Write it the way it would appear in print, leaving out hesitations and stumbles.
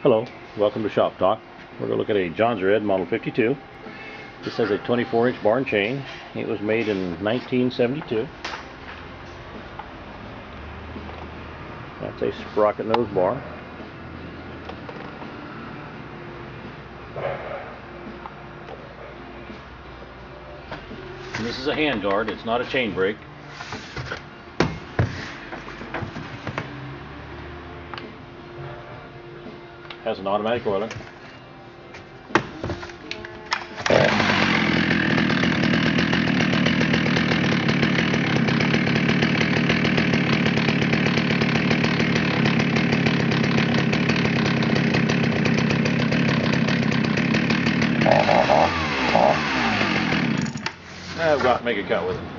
Hello, welcome to Shop Talk. We're going to look at a Johns Red Model 52. This has a 24-inch bar and chain. It was made in 1972. That's a sprocket nose bar. And this is a hand guard, it's not a chain brake. Has an automatic oiler. I've got to make a cut with it.